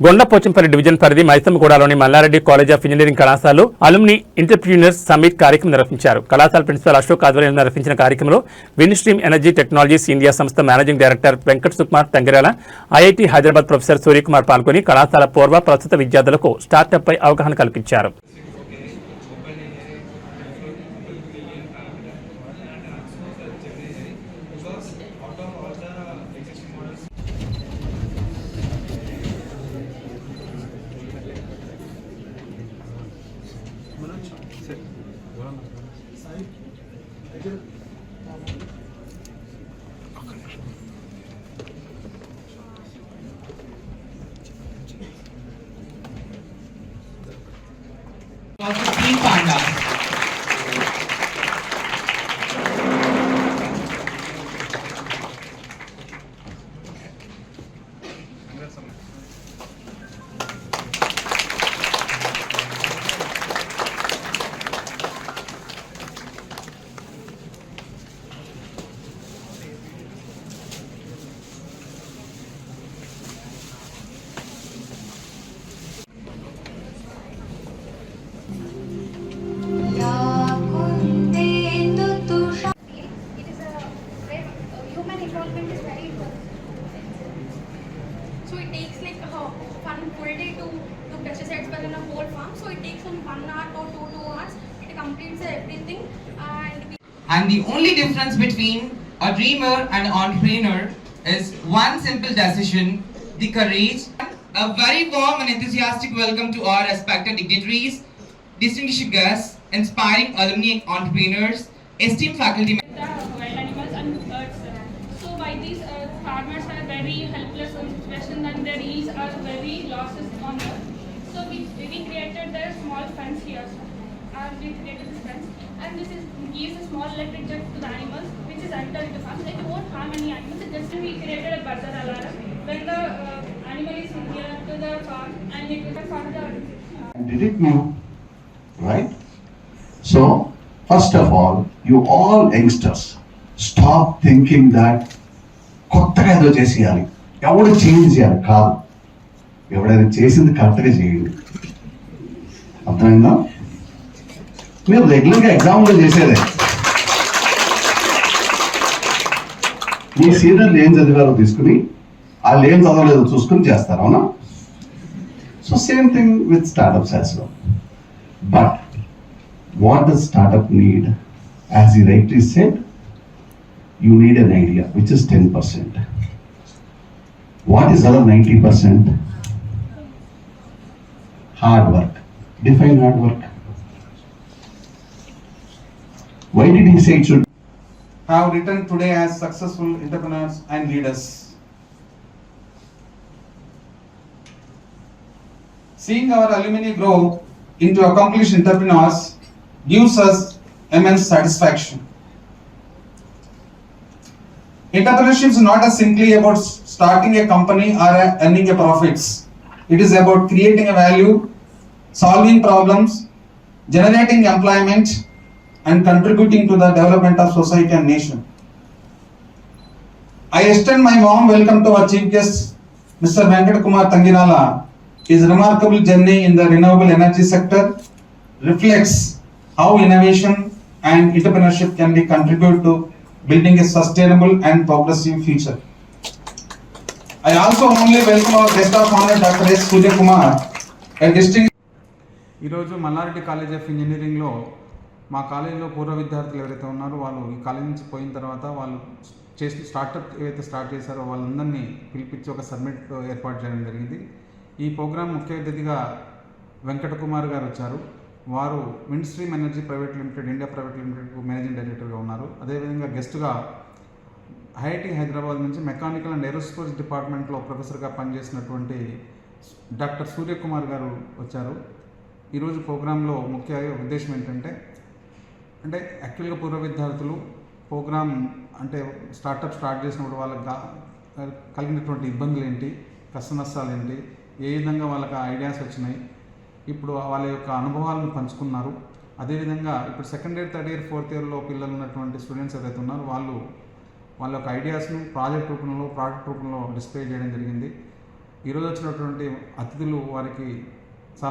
గొండపోచంపల్లి division పరిధి మైసమ్మగూడలోని Mallareddy college of engineering కళాశాలలో alumni entrepreneurs summit కార్యక్రమం నిర్వహించారు. కళాశాల ప్రిన్సిపల్ అశోక్ ఆధ్వర్యంలో నిర్వహించిన కార్యక్రమంలో విన్‌స్ట్రీమ్ ఎనర్జీ టెక్నాలజీస్ ఇండియా సంస్థ managing director Venkat Sukumar Tangirala, IIT Hyderabad professor Suryakumar పాల్గొని కళాశాల పూర్వ ప్రస్తుత విద్యార్థులకు స్టార్టప్ పై అవగాహన కల్పించారు. Team Panda. Involvement is very important. So it takes like a full day to do pesticides for in a whole farm. So it takes from 1 hour to 2 hours. It completes everything. And the only difference between a dreamer and an entrepreneur is one simple decision: the courage. A very warm and enthusiastic welcome to our respected dignitaries, distinguished guests, inspiring alumni entrepreneurs, esteemed faculty. Wild animals and birds. So by these farmers are very helpless in situation and their yields are very losses on earth. So we created the small fence here, and we created this fence, and this is gives a small electric jet to the animals which is entered into the farm. It won't harm any animals. Just we created a buzzer alarm when the animal is near to the farm, and it will farm the. Did it know, right? So first of all, you all youngsters, stop thinking that కొత్తగా ఏదో చేసేయాలి, ఎవడు change చేయాలి కాదు, ఎవడైనా చేసింది కరెక్ట్గా చేయండి. అర్థమైందా? మీరు రెగ్యులర్గా ఎగ్జామ్లో చేసేదే మీ సీనియర్లు ఏం చదివారో తీసుకుని వాళ్ళు ఏం చదవలేదో చూసుకుని చేస్తారు, అవునా? So same thing with startups as well. But what does startup need? As he rightly said, you need an idea, which is 10%. What is other 90%? Hard work. Define hard work. Why did he say it should have written today as successful entrepreneurs and leaders? Seeing our alumni grow into accomplished entrepreneurs gives us immense satisfaction. Entrepreneurship is not simply about starting a company or earning a profits. It is about creating a value, solving problems, generating employment, and contributing to the development of society and nation. I extend my warm welcome to our chief guest, Mr. Venkat Kumar Tangirala. His remarkable journey in the renewable energy sector reflects how innovation and entrepreneurship can be contribute to building a sustainable and progressive future. I also warmly welcome our guest of honor, Dr. S. Suryakumar, a distinguished. ఈరోజు Mallareddy college of ఇంజనీరింగ్లో మా కాలేజీలో పూర్వ విద్యార్థులు ఎవరైతే ఉన్నారో వాళ్ళు ఈ కాలేజ్ నుంచి పోయిన తర్వాత వాళ్ళు చేసి స్టార్టప్ ఏవైతే స్టార్ట్ చేశారో వాళ్ళందరినీ పిలిపించి ఒక సబ్మిట్ ఏర్పాటు చేయడం జరిగింది. ఈ ప్రోగ్రాం ముఖ్య అతిథిగా వెంకట కుమార్ గారు వచ్చారు. వారు Winstream energy private limited India private లిమిటెడ్కు మేనేజింగ్ డైరెక్టర్గా ఉన్నారు. అదేవిధంగా గెస్ట్గా ఐఐటి హైదరాబాద్ నుంచి మెకానికల్ అండ్ ఏరోస్పేస్ డిపార్ట్మెంట్లో ప్రొఫెసర్గా పనిచేసినటువంటి డాక్టర్ సూర్యకుమార్ గారు వచ్చారు. ఈరోజు ప్రోగ్రాంలో ముఖ్య ఉద్దేశం ఏంటంటే యాక్చువల్గా పూర్వ విద్యార్థులు ప్రోగ్రామ్ అంటే స్టార్ట్ చేసినప్పుడు వాళ్ళకి కలిగినటువంటి ఇబ్బందులు ఏంటి, కష్ట నష్టాలు ఏంటి, ఏ విధంగా వాళ్ళకి ఐడియాస్ వచ్చినాయి, ఇప్పుడు వాళ్ళ యొక్క అనుభవాలను పంచుకున్నారు. అదేవిధంగా ఇప్పుడు second year, third year, fourth ఇయర్లో పిల్లలు ఉన్నటువంటి స్టూడెంట్స్ ఎవరైతే ఉన్నారో వాళ్ళ యొక్క ఐడియాస్ను ప్రాజెక్ట్ రూపంలో, ప్రోడక్ట్ రూపంలో డిస్ప్లే చేయడం జరిగింది. ఈరోజు వచ్చినటువంటి అతిథులు వారికి